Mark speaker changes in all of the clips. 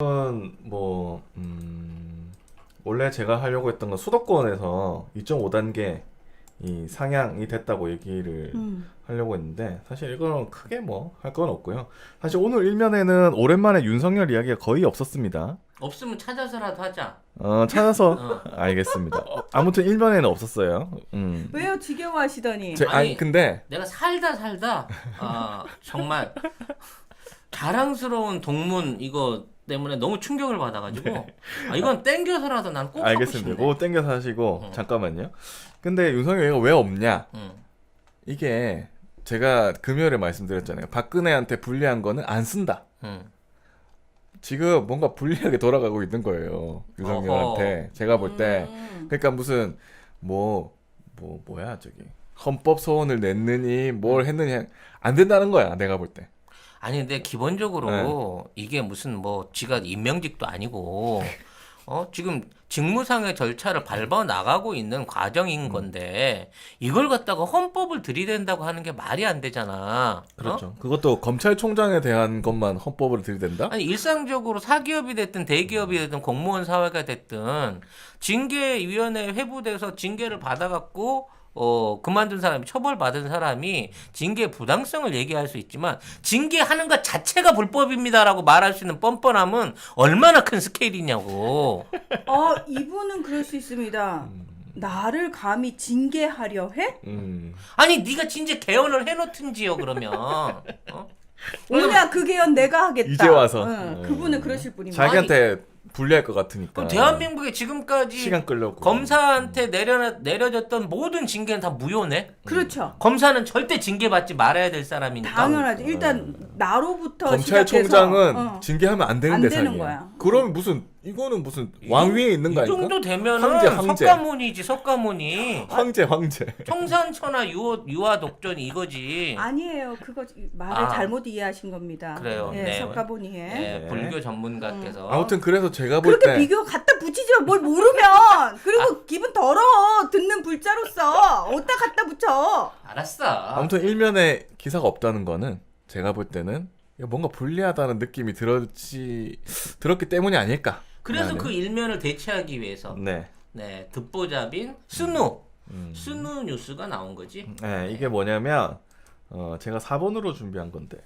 Speaker 1: 이건 원래 제가 하려고 했던 건 수도권에서 2.5단계 이 상향이 됐다고 얘기를 하려고 했는데 사실 이거는 크게 뭐 할 건 없고요. 사실 오늘 일면에는 오랜만에 윤석열 이야기가 거의 없었습니다.
Speaker 2: 없으면 찾아서라도 하자.
Speaker 1: 찾아서 알겠습니다. 아무튼 일면에는 없었어요.
Speaker 3: 왜요? 지겨워하시더니.
Speaker 1: 아니 근데
Speaker 2: 내가 살다 정말 자랑스러운 동문 이거 때문에 너무 충격을 받아가지고 이건 땡겨서라도 난 꼭 하고
Speaker 1: 알겠습니다.
Speaker 2: 싶네.
Speaker 1: 그거 땡겨서 하시고 잠깐만요. 근데 윤석열 이거 왜 없냐? 이게 제가 금요일에 말씀드렸잖아요. 박근혜한테 불리한 거는 안 쓴다. 지금 뭔가 불리하게 돌아가고 있는 거예요. 윤석열한테. 제가 볼 때. 그러니까 무슨 뭐야 저기 헌법 소원을 냈느니 뭘 했느니 안 된다는 거야. 내가 볼 때.
Speaker 2: 아니 근데 기본적으로 이게 무슨 뭐 지가 임명직도 아니고 지금 직무상의 절차를 밟아 나가고 있는 과정인 건데 이걸 갖다가 헌법을 들이댄다고 하는 게 말이 안 되잖아.
Speaker 1: 그렇죠. 그것도 검찰총장에 대한 것만 헌법으로 들이댄다?
Speaker 2: 아니 일상적으로 사기업이 됐든 대기업이 됐든 공무원 사회가 됐든 징계위원회 회부돼서 징계를 받아갖고 그만둔 사람이 처벌받은 사람이 징계 부당성을 얘기할 수 있지만 징계하는 것 자체가 불법입니다라고 말할 수 있는 뻔뻔함은 얼마나 큰 스케일이냐고.
Speaker 3: 이분은 그럴 수 있습니다. 나를 감히 징계하려 해?
Speaker 2: 아니 네가 진짜 개헌을 해놓든지요 그러면.
Speaker 3: 오냐 그 개헌 내가 하겠다.
Speaker 1: 이제 와서.
Speaker 3: 그분은 그러실 분입니다.
Speaker 1: 자기한테 불리할 것 같으니까.
Speaker 2: 그럼 대한민국에 지금까지
Speaker 1: 시간 끌려고.
Speaker 2: 검사한테 내려졌던 모든 징계는 다 무효네?
Speaker 3: 그렇죠.
Speaker 2: 검사는 절대 징계받지 말아야 될 사람이니까.
Speaker 3: 당연하지. 일단 나로부터
Speaker 1: 검찰총장은
Speaker 3: 시작해서,
Speaker 1: 징계하면 안 되는
Speaker 3: 안
Speaker 1: 대상이에요.
Speaker 3: 되는 거야.
Speaker 1: 그럼 이거는 무슨 왕위에 있는 거
Speaker 2: 이
Speaker 1: 아닐까?
Speaker 2: 정도 되면은
Speaker 1: 황제.
Speaker 2: 석가모니지 석가모니.
Speaker 1: 황제.
Speaker 2: 청산천하 유화 독전 이거지.
Speaker 3: 아니에요. 그거 말을 잘못 이해하신 겁니다.
Speaker 2: 그래요.
Speaker 3: 예,
Speaker 2: 네.
Speaker 3: 석가보니에.
Speaker 2: 네, 불교 전문가께서.
Speaker 1: 아무튼 그래서 제가 볼
Speaker 3: 그렇게
Speaker 1: 때
Speaker 3: 비교 갖다 붙이지 마. 뭘 모르면. 그리고 기분 더러워. 듣는 불자로서. 어디다 갖다 붙여.
Speaker 2: 알았어.
Speaker 1: 아무튼 일면에 기사가 없다는 거는 제가 볼 때는 이거 뭔가 불리하다는 느낌이 들었기 때문이 아닐까.
Speaker 2: 그래서
Speaker 1: 나는.
Speaker 2: 그 일면을 대체하기 위해서
Speaker 1: 네.
Speaker 2: 듣보잡인 스누 뉴스가 나온 거지.
Speaker 1: 네, 이게 뭐냐면 제가 4번으로 준비한 건데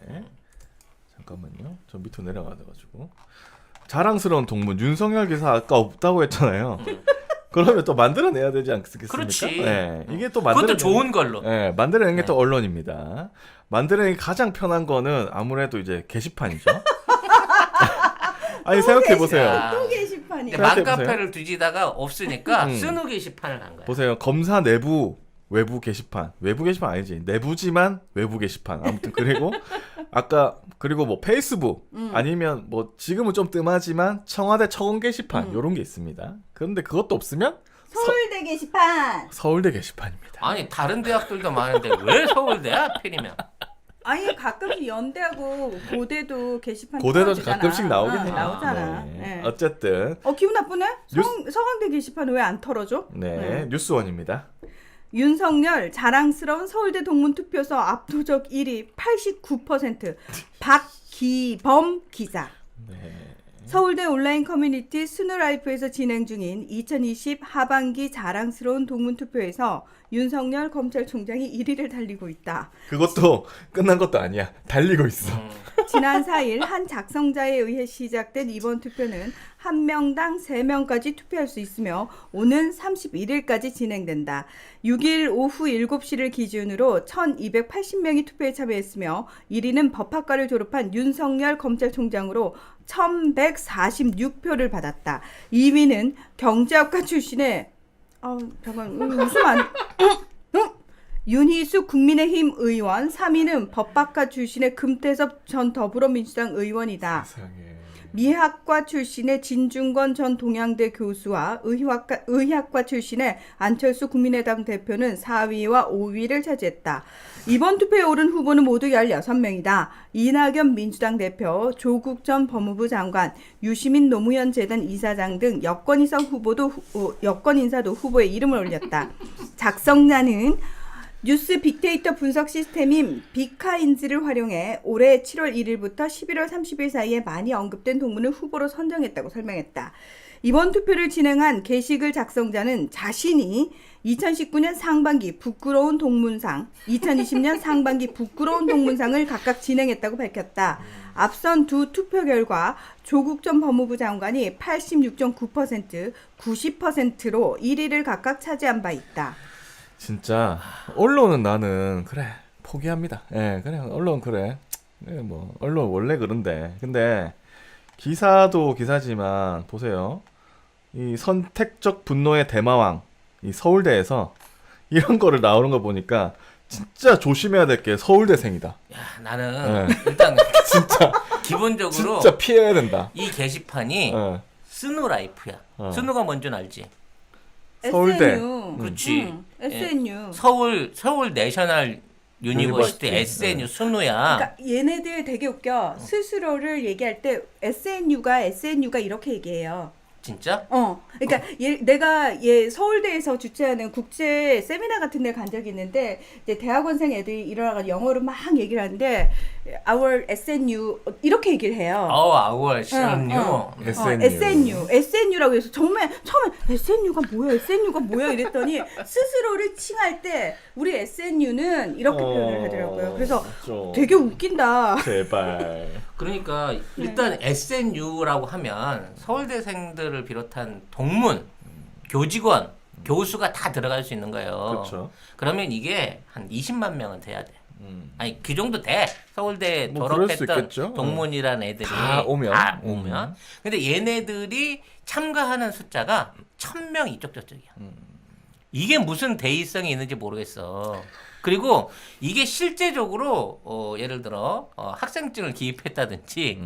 Speaker 1: 잠깐만요. 저 밑으로 내려가가지고 자랑스러운 동문 윤석열 기사 아까 없다고 했잖아요. 그러면 또 만들어내야 되지 않겠습니까?
Speaker 2: 그렇지.
Speaker 1: 네, 이게 또
Speaker 2: 그것도 좋은 걸로.
Speaker 1: 네, 만들어낸 게 또 언론입니다. 만들어내기 가장 편한 거는 아무래도 이제 게시판이죠. 아니 생각해 보세요.
Speaker 3: 또 게시판이.
Speaker 2: 맘카페를 뒤지다가 없으니까 스누 게시판을 한 거야.
Speaker 1: 보세요. 검사 내부 외부 게시판. 외부 게시판 아니지. 내부지만 외부 게시판. 아무튼 그리고 뭐 페이스북 아니면 뭐 지금은 좀 뜸하지만 청와대 청원 게시판 요런 게 있습니다. 그런데 그것도 없으면
Speaker 3: 서울대 게시판.
Speaker 1: 서울대 게시판입니다.
Speaker 2: 아니 다른 대학들도 많은데 왜 서울대야 하필이면.
Speaker 3: 아니 가끔씩 연대하고 고대도 게시판
Speaker 1: 고대도
Speaker 3: 틀어주잖아.
Speaker 1: 가끔씩 나오긴 해요.
Speaker 3: 나오잖아.
Speaker 1: 네.
Speaker 3: 네.
Speaker 1: 어쨌든
Speaker 3: 기분 나쁘네? 서강대 게시판은 왜 안 털어줘?
Speaker 1: 네. 뉴스원입니다.
Speaker 3: 윤석열 자랑스러운 서울대 동문 투표소 압도적 1위 89% 박기범 기자.
Speaker 1: 네.
Speaker 3: 서울대 온라인 커뮤니티 스누라이프에서 진행 중인 2020 하반기 자랑스러운 동문 투표에서 윤석열 검찰총장이 1위를 달리고 있다.
Speaker 1: 그것도 끝난 것도 아니야. 달리고 있어.
Speaker 3: 지난 4일 한 작성자에 의해 시작된 이번 투표는 한 명당 3명까지 투표할 수 있으며 오는 31일까지 진행된다. 6일 오후 7시를 기준으로 1280명이 투표에 참여했으며 1위는 법학과를 졸업한 윤석열 검찰총장으로 1146표를 받았다. 2위는 경제학과 출신의 웃으면 안 윤희숙 국민의힘 의원, 3위는 법학과 출신의 금태섭 전 더불어민주당 의원이다.
Speaker 1: 세상에.
Speaker 3: 미학과 출신의 진중권 전 동양대 교수와 의학과 출신의 안철수 국민의당 대표는 4위와 5위를 차지했다. 이번 투표에 오른 후보는 모두 16명이다. 이낙연 민주당 대표, 조국 전 법무부 장관, 유시민 노무현 재단 이사장 등 여권 인사도 후보에 이름을 올렸다. 작성자는 뉴스 빅데이터 분석 시스템인 빅카인즈를 활용해 올해 7월 1일부터 11월 30일 사이에 많이 언급된 동문을 후보로 선정했다고 설명했다. 이번 투표를 진행한 게시글 작성자는 자신이 2019년 상반기 부끄러운 동문상, 2020년 상반기 부끄러운 동문상을 각각 진행했다고 밝혔다. 앞선 두 투표 결과 조국 전 법무부 장관이 86.9%, 90%로 1위를 각각 차지한 바 있다.
Speaker 1: 진짜 언론은 나는 그래 포기합니다. 예, 그래 언론 그래. 예, 뭐 언론 원래 그런데. 근데 기사도 기사지만 보세요. 이 선택적 분노의 대마왕 이 서울대에서 이런 거를 나오는 거 보니까 진짜 조심해야 될 게 서울대생이다.
Speaker 2: 야, 나는
Speaker 1: 네.
Speaker 2: 일단
Speaker 1: 진짜
Speaker 2: 기본적으로
Speaker 1: 진짜 피해야 된다.
Speaker 2: 이 게시판이
Speaker 1: 예.
Speaker 2: 스누라이프야. 스누가 뭔지 알지?
Speaker 1: 서울대.
Speaker 3: SNU.
Speaker 2: 그렇지.
Speaker 3: SNU.
Speaker 2: 서울 내셔널 유니버시티
Speaker 1: 유니버시티.
Speaker 2: SNU 스누야.
Speaker 3: 그러니까 얘네들 되게 웃겨. 스스로를 얘기할 때 SNU가 이렇게 얘기해요.
Speaker 2: 진짜?
Speaker 3: 그러니까 내가 서울대에서 주최하는 국제 세미나 같은 데 간 적이 있는데 이제 대학원생 애들이 일어나서 영어로 막 얘기를 하는데 our SNU 이렇게 얘기를 해요.
Speaker 2: our SNU.
Speaker 3: SNU라고 해서 정말 처음에 SNU가 뭐야 이랬더니 스스로를 칭할 때 우리 SNU는 이렇게 표현을 하더라고요. 그래서 되게 웃긴다.
Speaker 1: 제발.
Speaker 2: 그러니까 일단 SNU라고 하면 서울대생들을 비롯한 동문, 교직원, 교수가 다 들어갈 수 있는 거예요.
Speaker 1: 그렇죠.
Speaker 2: 그러면 이게 한 20만 명은 돼야 돼. 아니 그 정도 돼. 서울대
Speaker 1: 뭐 그럴 수
Speaker 2: 졸업했던
Speaker 1: 있겠죠.
Speaker 2: 동문이란 애들이
Speaker 1: 다 오면.
Speaker 2: 근데 얘네들이 참가하는 숫자가 1,000명 이쪽 저쪽이야. 이게 무슨 대의성이 있는지 모르겠어. 그리고 이게 실제적으로 예를 들어 학생증을 기입했다든지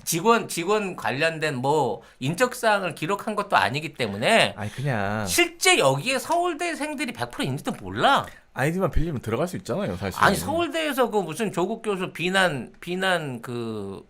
Speaker 2: 직원 관련된 뭐 인적 사항을 기록한 것도 아니기 때문에
Speaker 1: 아니 그냥
Speaker 2: 실제 여기에 서울대생들이 100% 있는지도 몰라.
Speaker 1: 아이디만 빌리면 들어갈 수 있잖아요, 사실.
Speaker 2: 아니 서울대에서 그 무슨 조국 교수 비난 그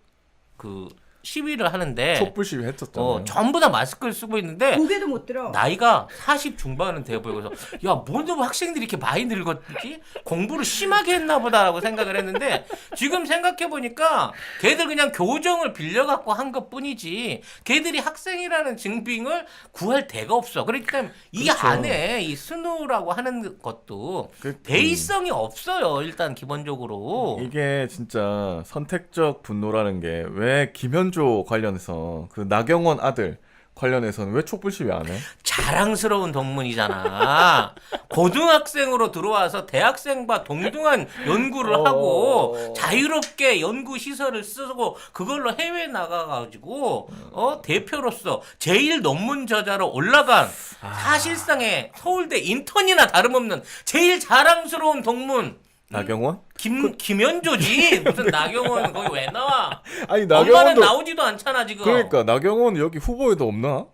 Speaker 2: 시위를 하는데
Speaker 1: 촛불 시위 했었잖아요.
Speaker 2: 전부 다 마스크를 쓰고 있는데
Speaker 3: 고개도 못 들어.
Speaker 2: 나이가 40 중반은 돼 보여. 그래서 야, 뭔데 학생들이 이렇게 많이 늙었지? 공부를 심하게 했나 보다라고 생각을 했는데 지금 생각해 보니까 걔들 그냥 교정을 빌려 갖고 한 것뿐이지. 걔들이 학생이라는 증빙을 구할 데가 없어. 그렇기 때문에 이
Speaker 1: 그렇죠.
Speaker 2: 안에 이 스누라고 하는 것도 대의성이 없어요. 일단 기본적으로.
Speaker 1: 이게 진짜 선택적 분노라는 게 왜 김현주 관련해서 그 나경원 아들 관련해서는 왜 촛불 시위 안 해?
Speaker 2: 자랑스러운 동문이잖아. 고등학생으로 들어와서 대학생과 동등한 연구를 하고 자유롭게 연구 시설을 쓰고 그걸로 해외 나가가지고 대표로서 제일 논문 저자로 올라간 사실상의 서울대 인턴이나 다름없는 제일 자랑스러운 동문.
Speaker 1: 나경원?
Speaker 2: 김현조지. 무슨 나경원 거기 왜 나와?
Speaker 1: 아니
Speaker 2: 엄마는
Speaker 1: 나경원도
Speaker 2: 나오지도 않잖아 지금.
Speaker 1: 그러니까 나경원 여기 후보에도 없나?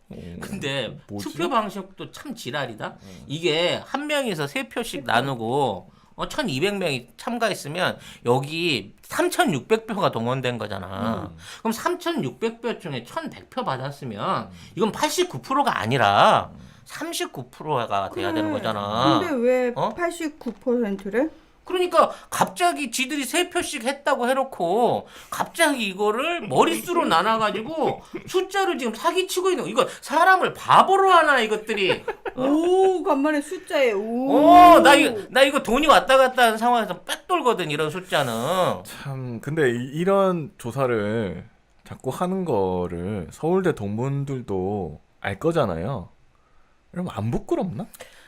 Speaker 2: 근데
Speaker 1: 뭐지?
Speaker 2: 투표 방식도 참 지랄이다. 이게 한 명에서 3표씩 나누고 1,200명이 참가했으면 여기 3,600표가 동원된 거잖아. 그럼 3,600표 중에 1,100표 받았으면 이건 89%가 아니라 39%가 돼야 되는 거잖아.
Speaker 3: 근데 왜 89%래?
Speaker 2: 그러니까 갑자기 지들이 3표씩 했다고 해놓고 갑자기 이거를 머릿수로 나눠가지고 숫자를 지금 사기치고 있는 거. 이거 사람을 바보로 하나 이것들이.
Speaker 3: 오, 간만에 숫자에 오.
Speaker 2: 나 이거 돈이 왔다 갔다 하는 상황에서 빽돌거든 이런 숫자는.
Speaker 1: 참 근데 이런 조사를 자꾸 하는 거를 서울대 동문들도 알 거잖아요. 그럼 안 부끄럽나?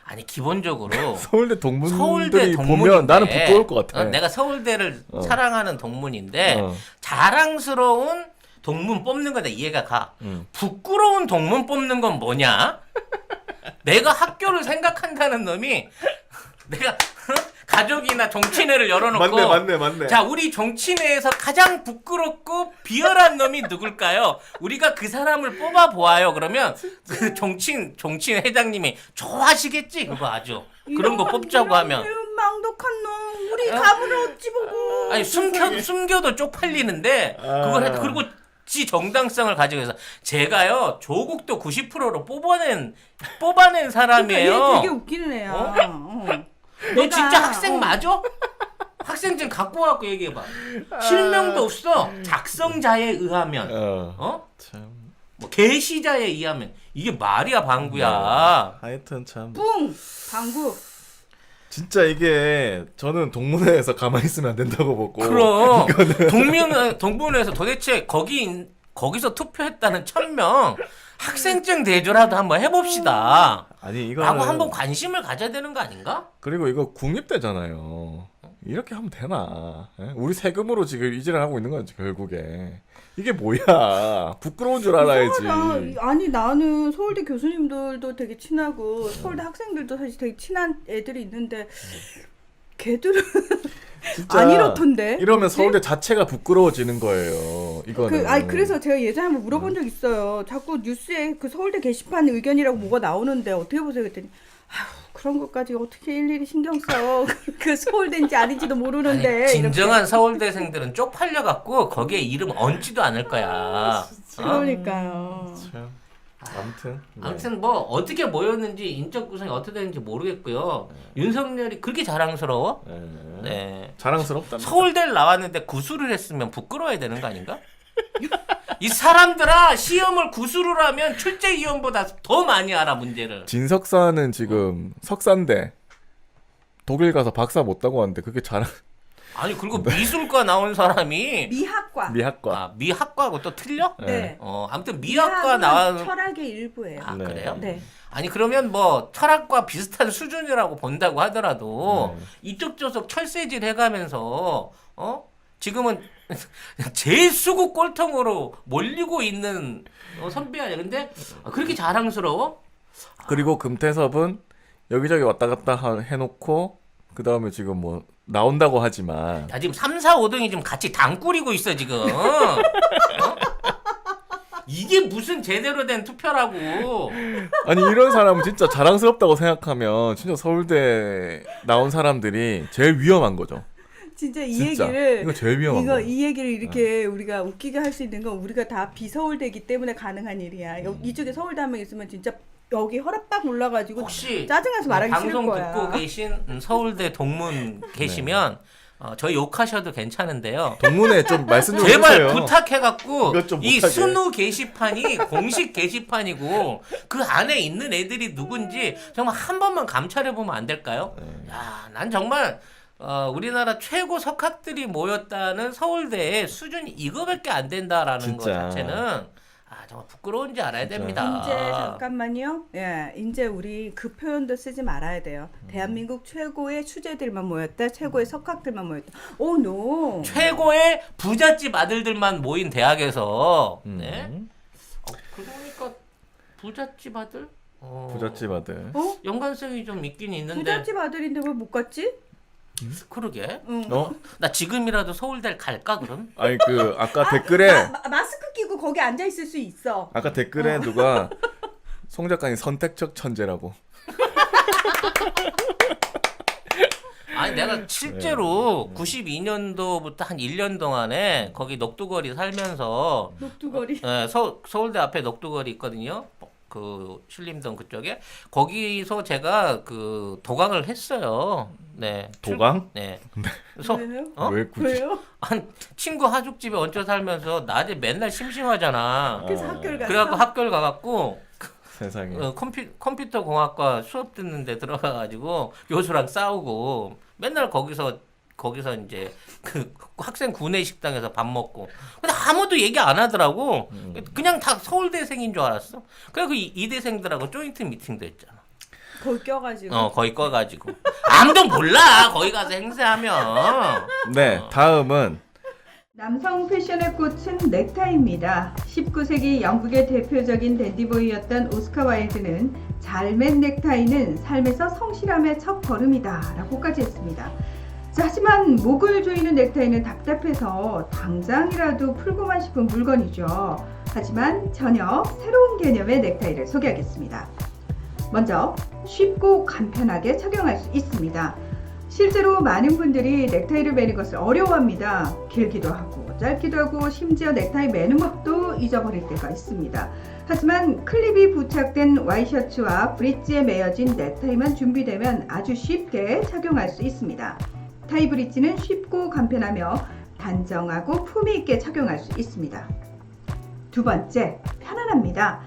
Speaker 2: 아니 기본적으로
Speaker 1: 서울대
Speaker 2: 서울대
Speaker 1: 동문들이
Speaker 2: 동문인데
Speaker 1: 보면 나는 부끄러울 것 같아.
Speaker 2: 내가 서울대를 사랑하는 동문인데
Speaker 1: 어.
Speaker 2: 자랑스러운 동문 뽑는 건데 이해가 가. 부끄러운 동문 뽑는 건 뭐냐? 내가 학교를 생각한다는 놈이 내가 가족이나 정치내를 열어놓고
Speaker 1: 맞네.
Speaker 2: 자 우리 정치내에서 가장 부끄럽고 비열한 놈이 누굴까요? 우리가 그 사람을 뽑아보아요. 그러면 그 정치인 회장님이 좋아하시겠지? 그거 아주 그런 거 뽑자고 하면
Speaker 3: 이런 망독한 놈 우리 가문을 어찌 보고.
Speaker 2: 아니 숨겨도 쪽팔리는데 그걸 해 그리고 지 정당성을 가지고 해서 제가요 조국도 90%로 뽑아낸 사람이에요.
Speaker 3: 얘 되게 웃기는 애야.
Speaker 2: 너
Speaker 3: 내가,
Speaker 2: 진짜 학생 맞아? 학생증 갖고 와갖고 얘기해봐. 실명도 없어. 작성자에 의하면.
Speaker 1: 참.
Speaker 2: 뭐 게시자에 의하면. 이게 말이야 방구야.
Speaker 1: 하여튼 참.
Speaker 3: 뿡 방구.
Speaker 1: 진짜 이게 저는 동문회에서 가만히 있으면 안 된다고 보고.
Speaker 2: 그럼 동문회에서 도대체 거기서 투표했다는 1000명 학생증 대조라도 한번 해봅시다.
Speaker 1: 아니 이거
Speaker 2: 라고 한번 관심을 가져야 되는 거 아닌가?
Speaker 1: 그리고 이거 국립대잖아요. 이렇게 하면 되나? 예? 우리 세금으로 지금 이질을 하고 있는 거지 결국에. 이게 뭐야? 부끄러운 줄 알아야지.
Speaker 3: 이상하다. 아니 나는 서울대 교수님들도 되게 친하고 서울대 학생들도 사실 되게 친한 애들이 있는데 걔들은
Speaker 1: 진짜
Speaker 3: 안 이렇던데.
Speaker 1: 이러면
Speaker 3: 뭐지?
Speaker 1: 서울대 자체가 부끄러워지는 거예요. 이거는.
Speaker 3: 그래서 제가 예전에 한번 물어본 적 있어요. 자꾸 뉴스에 그 서울대 게시판 의견이라고 뭐가 나오는데 어떻게 보세요? 그랬더니 아휴 그런 것까지 어떻게 일일이 신경 써. 그 서울대인지 아닌지도 모르는데.
Speaker 2: 아니, 진정한 서울대생들은 쪽팔려갖고 거기에 이름 얹지도 않을 거야.
Speaker 3: 그러니까요.
Speaker 1: 참. 아무튼. 네.
Speaker 2: 아무튼 뭐 어떻게 모였는지 인적 구성이 어떻게 되는지 모르겠고요. 윤석열이 그렇게 자랑스러워? 네.
Speaker 1: 자랑스럽답니다.
Speaker 2: 서울대를 나왔는데 구수를 했으면 부끄러워야 되는 거 아닌가? 이 사람들아 시험을 구수를 하면 출제위원보다 더 많이 알아 문제를.
Speaker 1: 진석사는 지금 석사인데 독일 가서 박사 못 따고 왔는데 그게 자랑.
Speaker 2: 아니 그리고 미술과 나온 사람이
Speaker 3: 미학과.
Speaker 1: 미학과.
Speaker 2: 미학과하고 또 틀려?
Speaker 1: 네.
Speaker 2: 아무튼 미학과
Speaker 3: 미학은
Speaker 2: 나온
Speaker 3: 철학의 일부예요.
Speaker 2: 아
Speaker 1: 네.
Speaker 2: 그래요?
Speaker 3: 네.
Speaker 2: 아니 그러면 뭐 철학과 비슷한 수준이라고 본다고 하더라도 이쪽 저쪽 철새질 해가면서 지금은 제일 수구 꼴통으로 몰리고 있는 선배 아니야. 근데 그렇게 자랑스러워?
Speaker 1: 그리고 금태섭은 여기저기 왔다 갔다 해놓고 그 다음에 지금 뭐 나온다고 하지만
Speaker 2: 야 지금 3, 4, 5등이 지금 같이 당 꾸리고 있어 지금. 이게 무슨 제대로 된 투표라고.
Speaker 1: 아니 이런 사람은 진짜 자랑스럽다고 생각하면 진짜 서울대 나온 사람들이 제일 위험한 거죠.
Speaker 3: 진짜 이
Speaker 1: 진짜.
Speaker 3: 얘기를
Speaker 1: 이거 제일 위험한 거예요.
Speaker 3: 이 얘기를 이렇게 우리가 웃기게 할 수 있는 건 우리가 다 비서울대이기 때문에 가능한 일이야. 이쪽에 서울대 한 명 있으면 진짜 여기 혈압 올라가지고
Speaker 2: 혹시
Speaker 3: 짜증나서 말하기 싫을
Speaker 2: 방송
Speaker 3: 거야.
Speaker 2: 듣고 계신 서울대 동문 계시면 저희 욕하셔도 괜찮은데요.
Speaker 1: 동문회 좀 말씀 좀
Speaker 2: 제발
Speaker 1: 해주세요.
Speaker 2: 부탁해갖고
Speaker 1: 이것 좀
Speaker 2: 이
Speaker 1: 못하게.
Speaker 2: 순우 게시판이 공식 게시판이고 그 안에 있는 애들이 누군지 정말 한 번만 감찰해보면 안 될까요? 야, 난 정말 우리나라 최고 석학들이 모였다는 서울대의 수준이 이거밖에 안 된다라는 것
Speaker 1: 진짜.
Speaker 2: 자체는 정말 부끄러운지 알아야
Speaker 1: 진짜.
Speaker 2: 됩니다.
Speaker 3: 이제 잠깐만요. 예, 이제 우리 그 표현도 쓰지 말아야 돼요. 대한민국 최고의 추재들만 모였다. 최고의 석학들만 모였다. 오 노.
Speaker 2: 최고의 부잣집 아들들만 모인 대학에서 네? 그러니까 부잣집 아들?
Speaker 1: 부잣집 아들.
Speaker 2: 연관성이 좀 있긴 있는데
Speaker 3: 부잣집 아들인데 왜 못 갔지?
Speaker 2: 그러게
Speaker 3: 응.
Speaker 2: 나 지금이라도 서울대를 갈까 그럼?
Speaker 1: 아니 그 아까 댓글에
Speaker 3: 마스크 끼고 거기 앉아 있을 수 있어.
Speaker 1: 아까 댓글에 누가 송 작가님 선택적 천재라고.
Speaker 2: 아니 내가 실제로 92년도부터 한 1년 동안에 거기 녹두거리 살면서
Speaker 3: 녹두거리.
Speaker 2: 서울대 앞에 녹두거리 있거든요. 그 신림동 그쪽에 거기서 제가 그 도강을 했어요. 네.
Speaker 1: 도강?
Speaker 2: 네.
Speaker 3: 왜요?
Speaker 1: 왜 굳이?
Speaker 3: 왜요?
Speaker 2: 한 친구 하숙집에 얹혀 살면서 낮에 맨날 심심하잖아.
Speaker 3: 그래서 학교를 갔어.
Speaker 2: 그래갖고 학교를 가갖고
Speaker 1: 세상에.
Speaker 2: 컴퓨터 공학과 수업 듣는데 들어가가지고 교수랑 싸우고 맨날 거기서 이제 그 학생 구내 식당에서 밥 먹고 근데 아무도 얘기 안 하더라고. 그냥 다 서울대생인 줄 알았어. 그래서 그 이대생들하고 조인트 미팅도 했잖아.
Speaker 3: 거기 껴가지고.
Speaker 2: 거기 꺼가지고 아무도 몰라 거기 가서 행세하면.
Speaker 1: 네, 다음은
Speaker 3: 남성 패션의 꽃은 넥타이입니다. 19세기 영국의 대표적인 댄디보이였던 오스카 와일드는 잘 맨 넥타이는 삶에서 성실함의 첫 걸음이다 라고까지 했습니다. 자, 하지만 목을 조이는 넥타이는 답답해서 당장이라도 풀고만 싶은 물건이죠. 하지만 전혀 새로운 개념의 넥타이를 소개하겠습니다. 먼저 쉽고 간편하게 착용할 수 있습니다. 실제로 많은 분들이 넥타이를 매는 것을 어려워합니다. 길기도 하고 짧기도 하고 심지어 넥타이 매는 법도 잊어버릴 때가 있습니다. 하지만 클립이 부착된 와이셔츠와 브릿지에 매어진 넥타이만 준비되면 아주 쉽게 착용할 수 있습니다. 타이 브릿지는 쉽고 간편하며 단정하고 품위 있게 착용할 수 있습니다. 두 번째, 편안합니다.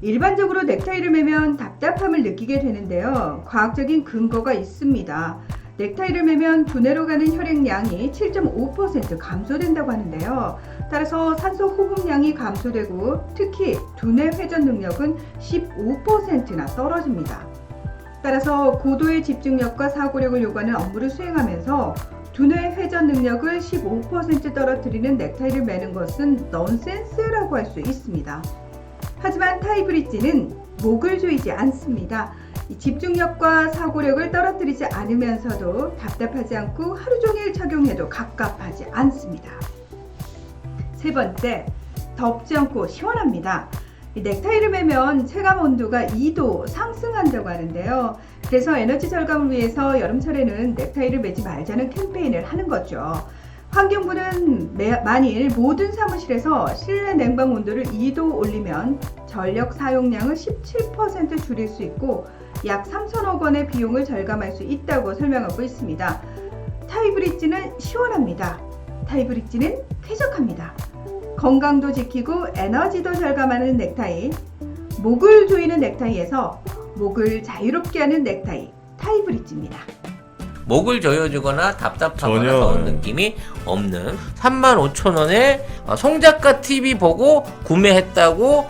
Speaker 3: 일반적으로 넥타이를 매면 답답함을 느끼게 되는데요. 과학적인 근거가 있습니다. 넥타이를 매면 두뇌로 가는 혈액량이 7.5% 감소된다고 하는데요. 따라서 산소 호흡량이 감소되고 특히 두뇌 회전 능력은 15%나 떨어집니다. 따라서 고도의 집중력과 사고력을 요구하는 업무를 수행하면서 두뇌 회전 능력을 15% 떨어뜨리는 넥타이를 매는 것은 넌센스라고 할 수 있습니다. 하지만 타이 브릿지는 목을 조이지 않습니다. 집중력과 사고력을 떨어뜨리지 않으면서도 답답하지 않고 하루 종일 착용해도 갑갑하지 않습니다. 세 번째, 덥지 않고 시원합니다. 넥타이를 매면 체감 온도가 2도 상승한다고 하는데요. 그래서 에너지 절감을 위해서 여름철에는 넥타이를 매지 말자는 캠페인을 하는 거죠. 환경부는 만일 모든 사무실에서 실내 냉방 온도를 2도 올리면 전력 사용량을 17% 줄일 수 있고 약 3천억 원의 비용을 절감할 수 있다고 설명하고 있습니다. 타이 브릿지는 시원합니다. 타이 브릿지는 쾌적합니다. 건강도 지키고 에너지도 절감하는 넥타이, 목을 조이는 넥타이에서 목을 자유롭게 하는 넥타이, 타이 브릿지입니다.
Speaker 2: 목을 조여주거나 답답하거나
Speaker 1: 전혀,
Speaker 2: 더운 느낌이 없는 35,000원에 송작가 TV 보고 구매했다고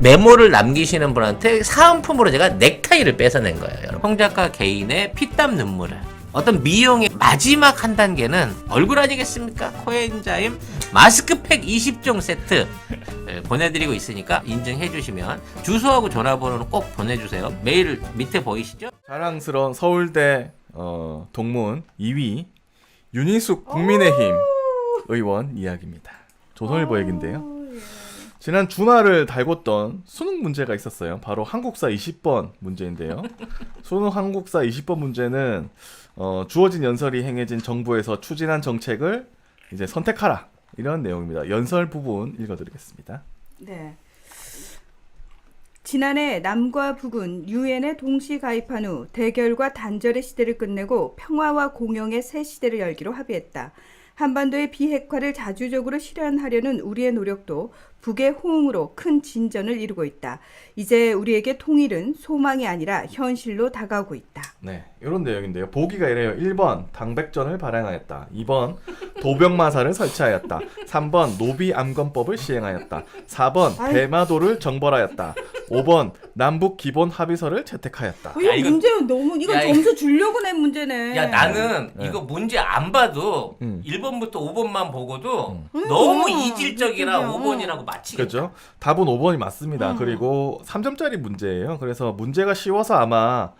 Speaker 2: 메모를 남기시는 분한테 사은품으로 제가 넥타이를 뺏어낸 거예요. 여러분. 송작가 개인의 피땀 눈물을 어떤 미용의 마지막 한 단계는 얼굴 아니겠습니까? 코엔자임 마스크팩 20종 세트 보내드리고 있으니까 인증해 주시면 주소하고 전화번호는 꼭 보내주세요. 메일 밑에 보이시죠?
Speaker 1: 자랑스러운 서울대 동문 2위 윤희숙 국민의힘 의원 이야기입니다. 조선일보 얘긴데요. 지난 주말을 달궜던 수능 문제가 있었어요. 바로 한국사 20번 문제인데요. 수능 한국사 20번 문제는 주어진 연설이 행해진 정부에서 추진한 정책을 이제 선택하라 이런 내용입니다. 연설 부분 읽어드리겠습니다.
Speaker 3: 네. 지난해 남과 북은 유엔에 동시 가입한 후 대결과 단절의 시대를 끝내고 평화와 공영의 새 시대를 열기로 합의했다. 한반도의 비핵화를 자주적으로 실현하려는 우리의 노력도 북의 호응으로 큰 진전을 이루고 있다. 이제 우리에게 통일은 소망이 아니라 현실로 다가오고 있다.
Speaker 1: 네, 이런 내용인데요. 보기가 이래요. 1번 당백전을 발행하였다. 2번 도병마사를 설치하였다. 3번 노비암건법을 시행하였다. 4번 대마도를 정벌하였다. 5번 남북 기본 합의서를 채택하였다.
Speaker 3: 이거
Speaker 2: 이거-
Speaker 3: 문제는 너무 이건
Speaker 2: 야,
Speaker 3: 점수 주려고 낸 문제네.
Speaker 2: 야 나는
Speaker 1: 네.
Speaker 2: 이거 문제 안 봐도 1번부터 5번만 보고도 너무 이질적이라
Speaker 3: 그죠.
Speaker 2: 5번이라고 맞히겠다.
Speaker 1: 그렇죠. 답은 5번이 맞습니다. 그리고 3점짜리 문제예요. 그래서 문제가 쉬워서 아마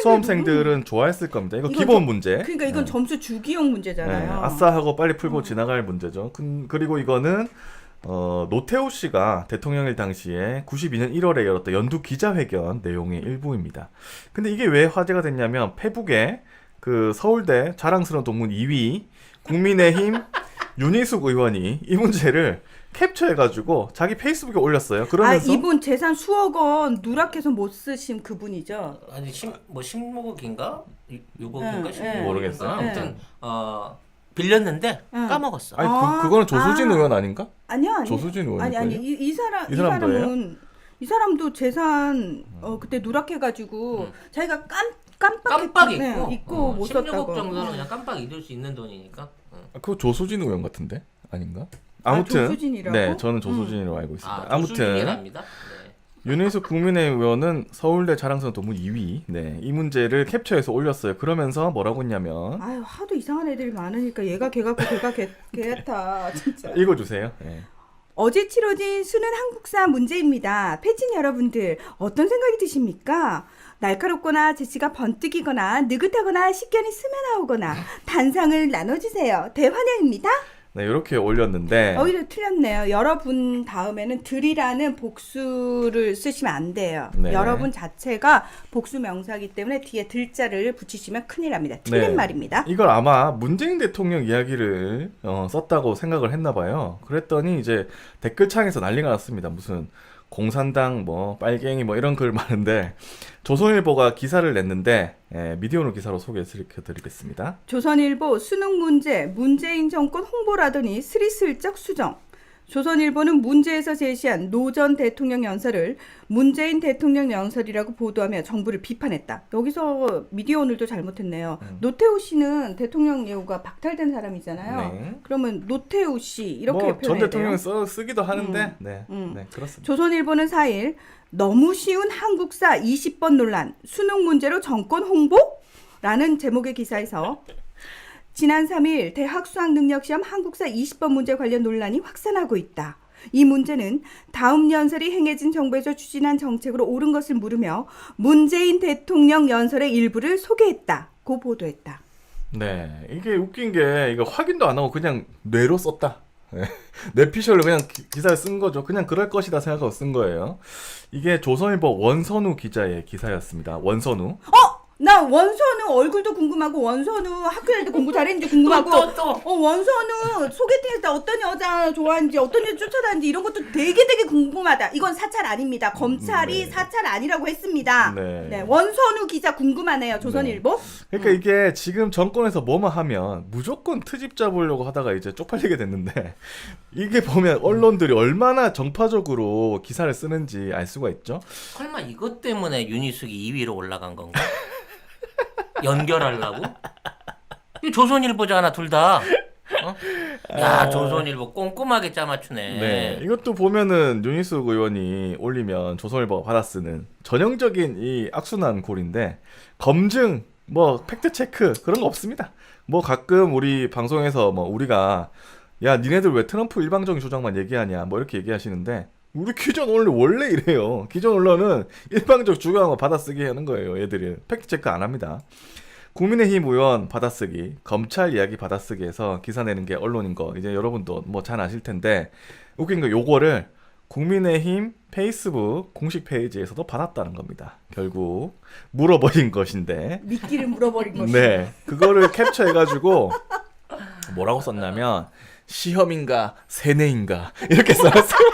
Speaker 1: 수험생들은 좋아했을 겁니다. 이거
Speaker 3: 이건
Speaker 1: 기본
Speaker 3: 좀-
Speaker 1: 문제.
Speaker 3: 그러니까 이건
Speaker 1: 네.
Speaker 3: 점수 주기용 문제잖아요.
Speaker 1: 네, 아싸 하고 빨리 풀고 지나갈 문제죠. 그리고 이거는 노태우 씨가 대통령일 당시에 92년 1월에 열었던 연두 기자회견 내용의 일부입니다. 근데 이게 왜 화제가 됐냐면 페북에 그 서울대 자랑스러운 동문 2위 국민의힘 윤희숙 의원이 이 문제를 캡처해가지고 자기 페이스북에 올렸어요. 그러면서
Speaker 3: 이분 재산 수억 원 누락해서 못 쓰신 그분이죠.
Speaker 2: 아니 16억인가? 6억인가?
Speaker 3: 네,
Speaker 2: 16억인가?
Speaker 1: 모르겠어요.
Speaker 2: 아무튼 빌렸는데
Speaker 3: 응.
Speaker 2: 까먹었어.
Speaker 1: 아니 그거는 조수진 의원 아닌가?
Speaker 3: 아니야.
Speaker 1: 조수진 의원일
Speaker 3: 아니
Speaker 1: 거예요?
Speaker 3: 이
Speaker 1: 사람도예요?
Speaker 3: 사람은 이 사람도 재산 그때 누락해가지고 자기가 깜빡 잊고 못
Speaker 2: 16억
Speaker 3: 썼다고.
Speaker 2: 정도는 그냥 깜빡 잊을 수 있는 돈이니까.
Speaker 1: 그거 조수진 의원 같은데 아닌가? 아무튼
Speaker 3: 조수진이라고?
Speaker 1: 네, 저는 조수진으로 알고 있습니다. 아무튼
Speaker 2: 조수진이랍니다. 네.
Speaker 1: 윤희숙 국민의힘 의원은 서울대 자랑스러운 동문 2위. 네, 이 문제를 캡처해서 올렸어요. 그러면서 뭐라고 했냐면
Speaker 3: 아유 하도 이상한 애들이 많으니까 얘가 걔 같고 걔가 걔 같아 진짜.
Speaker 1: 읽어주세요. 네.
Speaker 3: 어제 치러진 수능 한국사 문제입니다. 패진 여러분들 어떤 생각이 드십니까? 날카롭거나 재치가 번뜩이거나 느긋하거나 식견이 스며 나오거나 단상을 나눠주세요. 대환영입니다.
Speaker 1: 네, 이렇게 올렸는데
Speaker 3: 오히려 틀렸네요. 여러분 다음에는 들이라는 복수를 쓰시면 안 돼요.
Speaker 1: 네.
Speaker 3: 여러분 자체가 복수 명사이기 때문에 뒤에 들자를 붙이시면 큰일 납니다. 틀린
Speaker 1: 네.
Speaker 3: 말입니다.
Speaker 1: 이걸 아마 문재인 대통령 이야기를 썼다고 생각을 했나 봐요. 그랬더니 이제 댓글창에서 난리가 났습니다. 무슨 공산당 뭐 빨갱이 뭐 이런 글 많은데 조선일보가 기사를 냈는데 미디어오늘 기사로 소개해드리겠습니다.
Speaker 3: 조선일보 수능 문제 문재인 정권 홍보라더니 스리슬쩍 수정. 조선일보는 문제에서 제시한 노 전 대통령 연설을 문재인 대통령 연설이라고 보도하며 정부를 비판했다. 여기서 미디어오늘도 잘못했네요. 노태우 씨는 대통령 예우가 박탈된 사람이잖아요.
Speaker 1: 네.
Speaker 3: 그러면 노태우 씨 이렇게
Speaker 1: 뭐 전
Speaker 3: 표현해야
Speaker 1: 대통령이
Speaker 3: 돼요.
Speaker 1: 쓰기도 하는데 네, 그렇습니다.
Speaker 3: 조선일보는 4일 너무 쉬운 한국사 20번 논란 수능 문제로 정권 홍보? 라는 제목의 기사에서 지난 3일 대학 수학능력시험 한국사 20번 문제 관련 논란이 확산하고 있다. 이 문제는 다음 연설이 행해진 정부에서 추진한 정책으로 옳은 것을 물으며 문재인 대통령 연설의 일부를 소개했다고 보도했다.
Speaker 1: 네, 이게 웃긴 게 이거 확인도 안 하고 그냥 뇌로 썼다. 뇌피셜로 그냥 기사를 쓴 거죠. 그냥 그럴 것이다 생각하고 쓴 거예요. 이게 조선일보 원선우 기자의 기사였습니다. 원선우.
Speaker 3: 나 원선우 얼굴도 궁금하고 원선우 학교 다닐 때 공부 잘했는지 궁금하고
Speaker 2: 또.
Speaker 3: 원선우 소개팅할 때 어떤 여자 좋아하는지 어떤 여자 쫓아다니는지 이런 것도 되게 궁금하다. 이건 사찰 아닙니다. 검찰이
Speaker 1: 네.
Speaker 3: 사찰 아니라고 했습니다.
Speaker 1: 네.
Speaker 3: 원선우 기자 궁금하네요. 조선일보.
Speaker 1: 그러니까 이게 지금 정권에서 뭐만 하면 무조건 트집 잡으려고 하다가 이제 쪽팔리게 됐는데 이게 보면 언론들이 얼마나 정파적으로 기사를 쓰는지 알 수가 있죠.
Speaker 2: 설마 이것 때문에 윤희숙이 2위로 올라간 건가? 연결하려고? 이 조선일보잖아 둘 다. 야 조선일보 꼼꼼하게 짜맞추네.
Speaker 1: 네, 이것도 보면은 윤희숙 의원이 올리면 조선일보가 받아쓰는 전형적인 이 악순환 꼴인데 검증, 뭐 팩트 체크 그런 거 없습니다. 뭐 가끔 우리 방송에서 뭐 우리가 야 니네들 왜 트럼프 일방적인 주장만 얘기하냐 뭐 이렇게 얘기하시는데 우리 기존 언론 원래 이래요. 기존 언론은 일방적 주장만 받아쓰기 하는 거예요. 얘들이 팩트 체크 안 합니다. 국민의힘 의원 받아쓰기, 검찰 이야기 받아쓰기 해서 기사 내는 게 언론인 거 이제 여러분도 뭐 잘 아실 텐데 웃긴 거 요거를 국민의힘 페이스북 공식 페이지에서도 받았다는 겁니다. 결국 물어버린 것인데
Speaker 3: 미끼를 물어버린 것이.
Speaker 1: 네, 그거를 캡처해가지고 뭐라고 썼냐면 시험인가 세뇌인가 이렇게 써놨어요.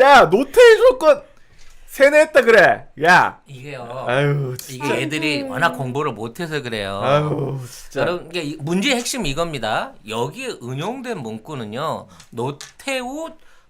Speaker 1: 야 노태우 조건 세뇌했다 그래. 야.
Speaker 2: 이게요.
Speaker 1: 아유 진짜.
Speaker 2: 이게 애들이 워낙 공부를 못해서 그래요.
Speaker 1: 아유 진짜.
Speaker 2: 여러분, 이게 문제의 핵심이 이겁니다. 여기에 응용된 문구는요.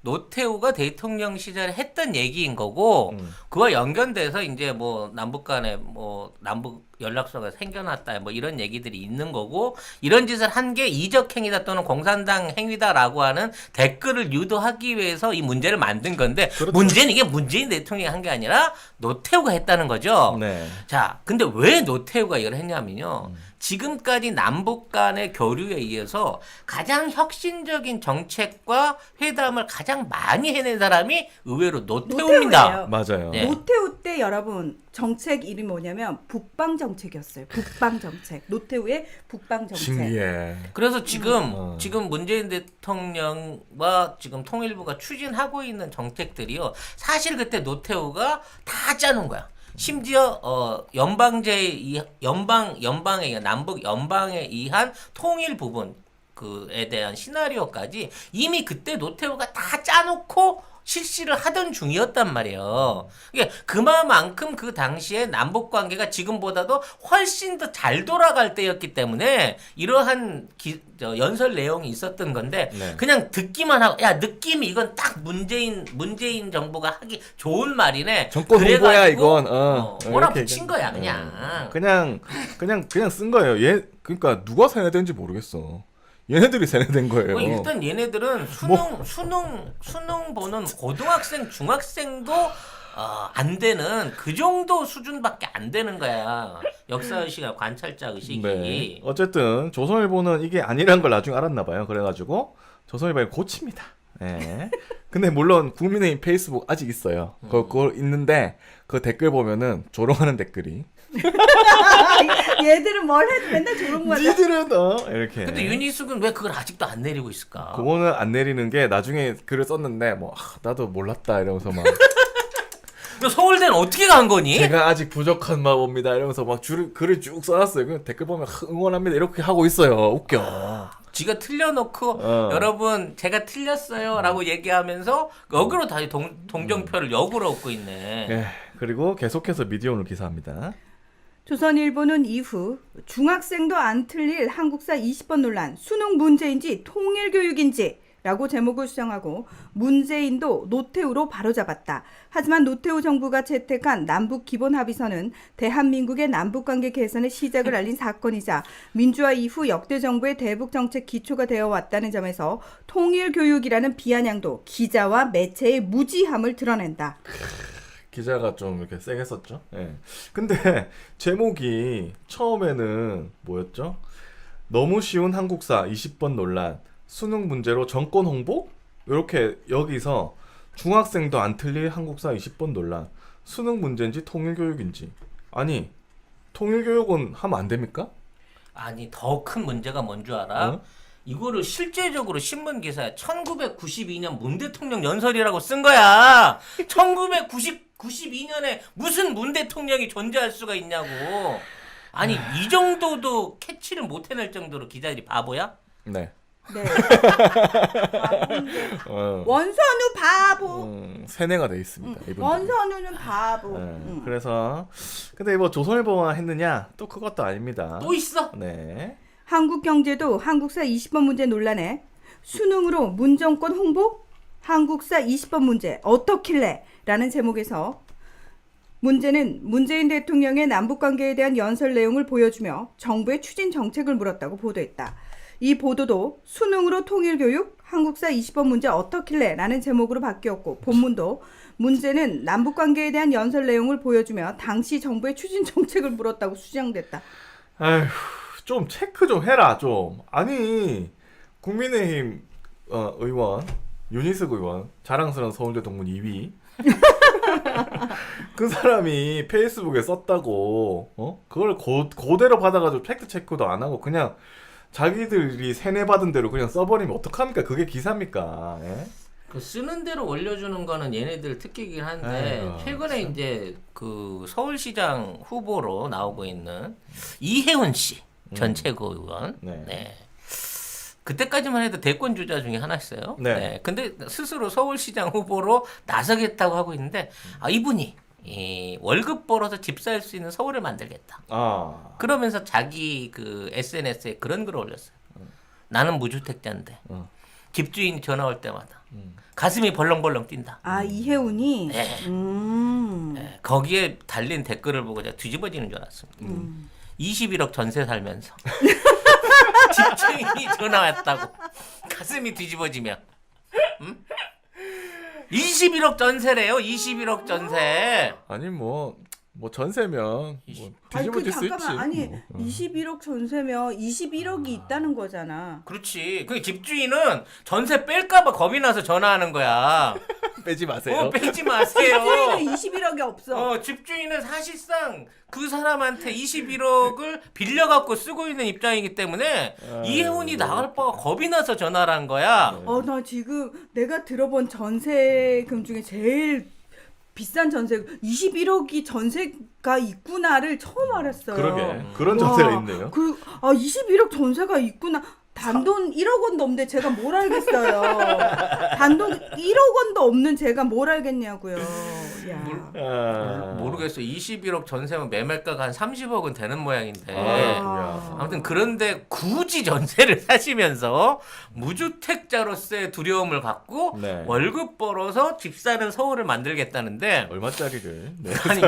Speaker 2: 노태우가 대통령 시절에 했던 얘기인 거고 그와 연관돼서 이제 뭐 남북 간에 뭐 남북 연락소가 생겨났다 뭐 이런 얘기들이 있는 거고 이런 짓을 한 게 이적 행위다 또는 공산당 행위다라고 하는 댓글을 유도하기 위해서 이 문제를 만든 건데
Speaker 1: 그렇죠.
Speaker 2: 문제는 이게 문재인 대통령이 한 게 아니라 노태우가 했다는 거죠.
Speaker 1: 네.
Speaker 2: 자, 근데 왜 노태우가 이걸 했냐면요. 지금까지 남북 간의 교류에 의해서 가장 혁신적인 정책과 회담을 가장 많이 해낸 사람이 의외로 노태우입니다.
Speaker 3: 노태우예요.
Speaker 1: 맞아요.
Speaker 2: 네.
Speaker 3: 노태우 때 여러분 정책 이름이 뭐냐면 북방 정책이었어요. 북방 정책. 노태우의 북방 정책.
Speaker 1: 신기해.
Speaker 2: 그래서 지금
Speaker 1: 음.
Speaker 2: 지금 문재인 대통령과 지금 통일부가 추진하고 있는 정책들이요. 사실 그때 노태우가 다 짜놓은 거야. 심지어 연방에 의한 남북 연방에 의한 통일 부분 그에 대한 시나리오까지 이미 그때 노태우가 다 짜놓고 실시를 하던 중이었단 말이에요. 이게 그만큼 그 당시에 남북 관계가 지금보다도 훨씬 더 잘 돌아갈 때였기 때문에 이러한 연설 내용이 있었던 건데
Speaker 1: 네.
Speaker 2: 그냥 듣기만 하고 야 느낌이 이건 딱 문재인 정부가 하기 좋은 말이네.
Speaker 1: 정권
Speaker 2: 그래가지고,
Speaker 1: 홍보야 이건.
Speaker 2: 몰아붙인
Speaker 1: 이렇게
Speaker 2: 거야 그냥.
Speaker 1: 그냥 쓴 거예요. 얘 그러니까 누가 세뇌된지 모르겠어. 얘네들이 세뇌된 거예요.
Speaker 2: 일단 얘네들은 수능 보는 고등학생, 중학생도 안 되는 그 정도 수준밖에 안 되는 거야. 역사 의식과 관찰자 의식이.
Speaker 1: 네. 어쨌든 조선일보는 이게 아니란 걸 나중에 알았나 봐요. 그래가지고 조선일보에 고칩니다. 예. 근데 물론 국민의힘 페이스북 아직 있어요. 그거 있는데 그 댓글 보면은 조롱하는 댓글이.
Speaker 3: 얘들은 뭘 해도 맨날 저런 거야.
Speaker 1: 니들은 이렇게.
Speaker 2: 근데 윤희숙은 왜 그걸 아직도 안 내리고 있을까?
Speaker 1: 그거는 안 내리는 게 나중에 글을 썼는데 뭐 나도 몰랐다 이러면서 막
Speaker 2: 너 서울대는 어떻게 간 거니?
Speaker 1: 제가 아직 부족한 마법입니다 이러면서 막 글을 쭉 써놨어요. 그 댓글 보면 응원합니다 이렇게 하고 있어요. 웃겨.
Speaker 2: 지가 틀려놓고 여러분 제가 틀렸어요 라고 얘기하면서 역으로 다시 동정표를 역으로 얻고 있네.
Speaker 1: 예. 그리고 계속해서 미디어오늘 기사입니다.
Speaker 3: 조선일보는 이후 중학생도 안 틀릴 한국사 20번 논란, 수능 문제인지 통일교육인지 라고 제목을 수정하고 문재인도 노태우로 바로잡았다. 하지만 노태우 정부가 채택한 남북기본합의서는 대한민국의 남북관계 개선의 시작을 알린 사건이자 민주화 이후 역대 정부의 대북정책 기초가 되어 왔다는 점에서 통일교육이라는 비아냥도 기자와 매체의 무지함을 드러낸다.
Speaker 1: 기자가 좀 이렇게 세게 썼죠. 예. 근데 제목이 처음에는 뭐였죠? 너무 쉬운 한국사 20번 논란, 수능 문제로 정권 홍보? 이렇게 여기서 중학생도 안 틀릴 한국사 20번 논란, 수능 문제인지 통일교육인지. 아니, 통일교육은 하면 안 됩니까?
Speaker 2: 아니 더 큰 문제가 뭔 줄 알아? 이거를 실제적으로 신문 기사에 1992년 문 대통령 연설이라고 쓴 거야. 1992년에 무슨 문 대통령이 존재할 수가 있냐고. 아니 이 정도도 캐치를 못 해낼 정도로 기자들이 바보야?
Speaker 1: 네.
Speaker 3: 네. 원선우 바보.
Speaker 1: 세뇌가 돼 있습니다. 이분들이.
Speaker 3: 원선우는 바보.
Speaker 1: 네. 그래서 근데 뭐 조선일보가 했느냐? 또 그것도 아닙니다.
Speaker 2: 또 있어?
Speaker 1: 네.
Speaker 3: 한국경제도 한국사 20번 문제 논란에 수능으로 문정권 홍보? 한국사 20번 문제 어떻길래? 라는 제목에서 문제는 문재인 대통령의 남북관계에 대한 연설 내용을 보여주며 정부의 추진 정책을 물었다고 보도했다. 이 보도도 수능으로 통일교육, 한국사 20번 문제 어떻길래? 라는 제목으로 바뀌었고 본문도 문제는 남북관계에 대한 연설 내용을 보여주며 당시 정부의 추진 정책을 물었다고 수정됐다.
Speaker 1: 아휴, 좀 체크 좀 해라 좀. 아니 국민의힘 의원 윤희숙 의원 자랑스러운 서울대 동문 2위 그 사람이 페이스북에 썼다고 그걸 그대로 받아가지고 팩트 체크도 안 하고 그냥 자기들이 세뇌받은 대로 그냥 써버리면 어떡합니까? 그게 기사입니까? 예?
Speaker 2: 그 쓰는 대로 올려주는 거는 얘네들 특기긴 한데
Speaker 1: 아이고,
Speaker 2: 최근에 이제 그 서울시장 후보로 나오고 있는 이혜훈 씨 전 최고위원.
Speaker 1: 네.
Speaker 2: 네. 그때까지만 해도 대권 주자 중에 하나였어요.
Speaker 1: 네.
Speaker 2: 네. 근데 스스로 서울시장 후보로 나서겠다고 하고 있는데 이분이 월급 벌어서 집 살 수 있는 서울을 만들겠다. 그러면서 자기 그 SNS에 그런 글을 올렸어요. 나는 무주택자인데 집주인이 전화 올 때마다 가슴이 벌렁벌렁 뛴다.
Speaker 3: 이혜훈이?
Speaker 2: 네. 네. 거기에 달린 댓글을 보고 제가 뒤집어지는 줄 알았습니다. 21억 전세 살면서 집주인이 전화 왔다고 가슴이 뒤집어지면 21억 전세래요. 21억 전세.
Speaker 1: 아니 뭐 전세면 뭐 뒤집어질 수 있지.
Speaker 3: 아니 21억 전세면 21억이 있다는 거잖아.
Speaker 2: 그렇지. 그 집주인은 전세 뺄까봐 겁이 나서 전화하는 거야.
Speaker 1: 빼지 마세요.
Speaker 2: 빼지 마세요.
Speaker 3: 집주인은 21억이 없어.
Speaker 2: 집주인은 사실상 그 사람한테 21억을 빌려갖고 쓰고 있는 입장이기 때문에 이혜훈이 나갈 바가 겁이 나서 전화를 한 거야.
Speaker 3: 나 지금 내가 들어본 전세금 중에 제일 비싼 전세 21억이 전세가 있구나를 처음 알았어요.
Speaker 1: 그러게 그런 전세가 있네요.
Speaker 3: 21억 전세가 있구나. 단돈 1억 원도 없는데 제가 뭘 알겠어요. 단돈 1억 원도 없는 제가 뭘 알겠냐고요.
Speaker 2: 모르겠어요. 21억 전세면 매매가가 한 30억은 되는 모양인데. 아무튼 그런데 굳이 전세를 사시면서 무주택자로서의 두려움을 갖고
Speaker 1: 네.
Speaker 2: 월급 벌어서 집 사는 서울을 만들겠다는데
Speaker 1: 얼마짜리를? 네.
Speaker 2: 아니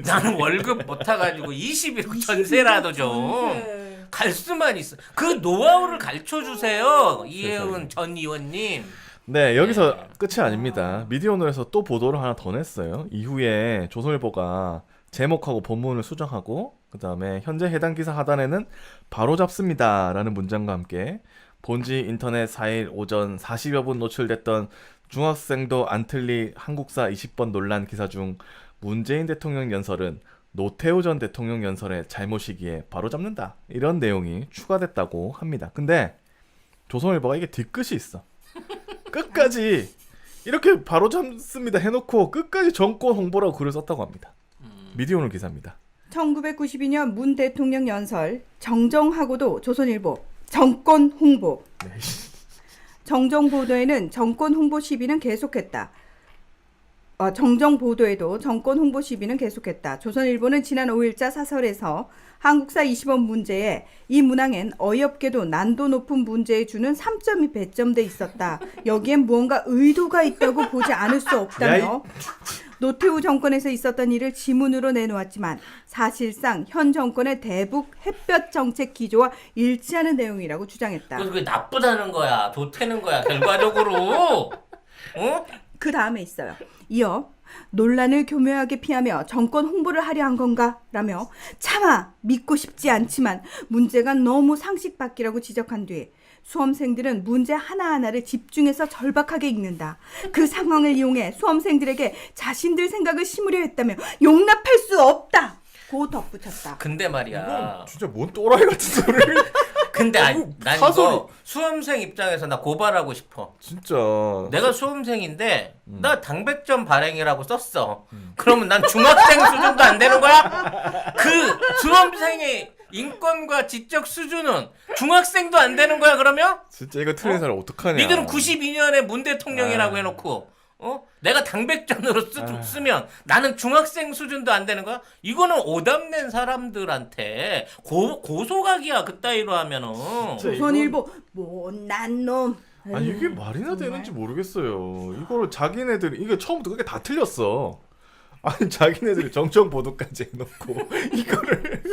Speaker 2: 나는 월급 못 타가지고 21억 전세라도 좀 갈 수만 있어. 그 노하우를 가르쳐 주세요, 이혜훈 전 의원님.
Speaker 1: 네, 여기서 끝이 아닙니다. 미디어오늘에서 또 보도를 하나 더 냈어요. 이후에 조선일보가 제목하고 본문을 수정하고 그 다음에 현재 해당 기사 하단에는 바로 잡습니다라는 문장과 함께 본지 인터넷 4일 오전 40여 분 노출됐던 중학생도 안 틀리 한국사 20번 논란 기사 중 문재인 대통령 연설은 노태우 전 대통령 연설의 잘못이기에 바로잡는다. 이런 내용이 추가됐다고 합니다. 근데 조선일보가 이게 뒤끝이 있어. 끝까지 이렇게 바로잡습니다 해놓고 끝까지 정권 홍보라고 글을 썼다고 합니다. 미디어오늘 기사입니다.
Speaker 3: 1992년 문 대통령 연설 정정하고도 조선일보 정권 홍보.
Speaker 1: 네.
Speaker 3: 정정 보도에는 정권 홍보 시비는 계속했다. 정정 보도에도 정권 홍보 시비는 계속했다. 조선일보는 지난 5일자 사설에서 한국사 20원 문제에 이 문항엔 어이없게도 난도 높은 문제에 주는 3점이 배점돼 있었다. 여기엔 무언가 의도가 있다고 보지 않을 수 없다며 노태우 정권에서 있었던 일을 지문으로 내놓았지만 사실상 현 정권의 대북 햇볕 정책 기조와 일치하는 내용이라고 주장했다.
Speaker 2: 그래서 그게 나쁘다는 거야, 좋다는 거야, 결과적으로. 어?
Speaker 3: 그 다음에 있어요. 이어 논란을 교묘하게 피하며 정권 홍보를 하려 한 건가? 라며 차마 믿고 싶지 않지만 문제가 너무 상식밖이라고 지적한 뒤 수험생들은 문제 하나하나를 집중해서 절박하게 읽는다. 그 상황을 이용해 수험생들에게 자신들 생각을 심으려 했다며 용납할 수 없다. 고 덧붙였다.
Speaker 2: 근데 말이야.
Speaker 1: 진짜 뭔 또라이 같은 소리를.
Speaker 2: 근데 난
Speaker 1: 사설이.
Speaker 2: 이거 수험생 입장에서 나 고발하고 싶어.
Speaker 1: 진짜.
Speaker 2: 내가 수험생인데 나 당백점 발행이라고 썼어. 그러면 난 중학생 수준도 안 되는 거야? 그 수험생의 인권과 지적 수준은 중학생도 안 되는 거야 그러면?
Speaker 1: 진짜 이거 틀린 사람 어떡하냐.
Speaker 2: 니들은 92년에 문 대통령이라고 해놓고 내가 당백전으로 쓰면 나는 중학생 수준도 안 되는 거야? 이거는 오답낸 사람들한테 고소각이야 그따위로 하면은.
Speaker 3: 조선일보 못난 놈.
Speaker 1: 아니 이게 말이나 되는지 모르겠어요. 이거를 자기네들이 이게 처음부터 그게 다 틀렸어. 아니 자기네들이 정정 보도까지 해놓고 이거를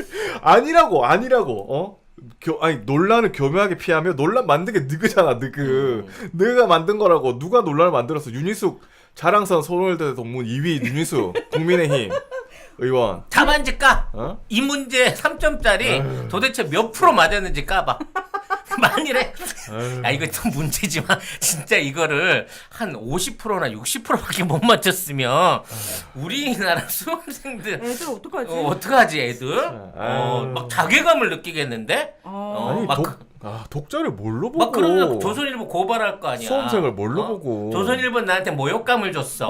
Speaker 1: 아니라고 아니 논란을 교묘하게 피하며 논란 만든 게 너그잖아. 너가 만든 거라고. 누가 논란을 만들었어? 윤희숙 자랑선 서울대 동문 2위 윤희숙 국민의힘 의원.
Speaker 2: 답안지 까. 이 문제 3점짜리 도대체 몇 프로 맞았는지 까봐. 만일에 야 이거 좀 문제지만 진짜 이거를 한 50%나 60%밖에 못 맞췄으면 우리나라 수험생들
Speaker 3: 애들 어떡하지?
Speaker 2: 어떡하지 애들? 막 자괴감을 느끼겠는데?
Speaker 1: 아니 독자를 뭘로 보고?
Speaker 2: 막 그러면 조선일보 고발할 거 아니야.
Speaker 1: 수험생을 뭘로 보고?
Speaker 2: 조선일보는 나한테 모욕감을 줬어.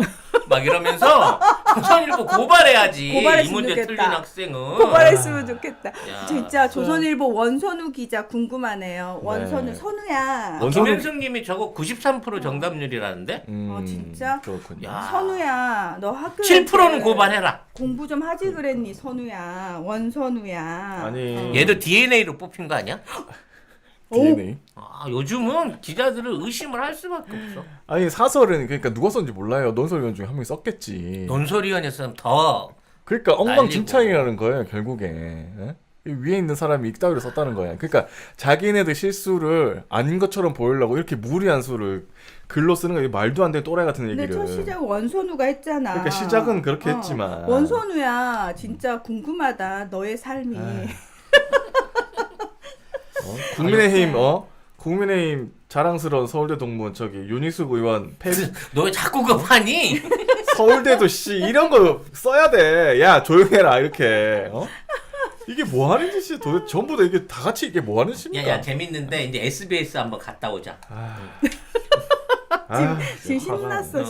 Speaker 2: 막 이러면서 조선일보 고발해야지. 이 문제
Speaker 3: 좋겠다.
Speaker 2: 틀린 학생은.
Speaker 3: 고발했으면 좋겠다.
Speaker 2: 야.
Speaker 3: 진짜 조선일보 원선우 기자 궁금하네요. 원선우
Speaker 1: 네.
Speaker 3: 선우야.
Speaker 2: 김현승님이 저거 93% 정답률이라는데?
Speaker 3: 진짜?
Speaker 1: 그렇군요.
Speaker 2: 야.
Speaker 3: 선우야, 너 학교
Speaker 2: 7%는 고발해라.
Speaker 3: 공부 좀 하지 그랬니, 선우야. 원선우야.
Speaker 1: 아니
Speaker 2: 얘도 DNA로 뽑힌 거 아니야?
Speaker 1: DNA.
Speaker 2: 요즘은 기자들을 의심을 할 수밖에 없어.
Speaker 1: 아니 사설은 그러니까 누가 썼는지 몰라요. 논설위원 중에 한 명이 썼겠지.
Speaker 2: 논설위원회에서는 더
Speaker 1: 그러니까 엉망진창이라는 거예요 결국에. 예? 이 위에 있는 사람이 이따위로 썼다는 거야. 그러니까 자기네들 실수를 아닌 것처럼 보이려고 이렇게 무리한 수를 글로 쓰는 거 말도 안 되는 또라이 같은
Speaker 3: 근데
Speaker 1: 얘기를.
Speaker 3: 첫 시작 원선우가 했잖아.
Speaker 1: 그러니까 시작은 그렇게 했지만.
Speaker 3: 원선우야, 진짜 궁금하다. 너의 삶이.
Speaker 1: 국민의힘 자랑스러운 서울대 동문 윤희숙 의원 패비.
Speaker 2: 너 왜 자꾸 급하니?
Speaker 1: 서울대도 이런 거 써야 돼. 야 조용해라 이렇게. 이게 뭐 하는 짓이야? 도대체 전부 다 이게 다 같이 이게 뭐 하는 짓입니까?
Speaker 2: 야 재밌는데 이제 SBS 한번 갔다 오자.
Speaker 3: 지금 신났어.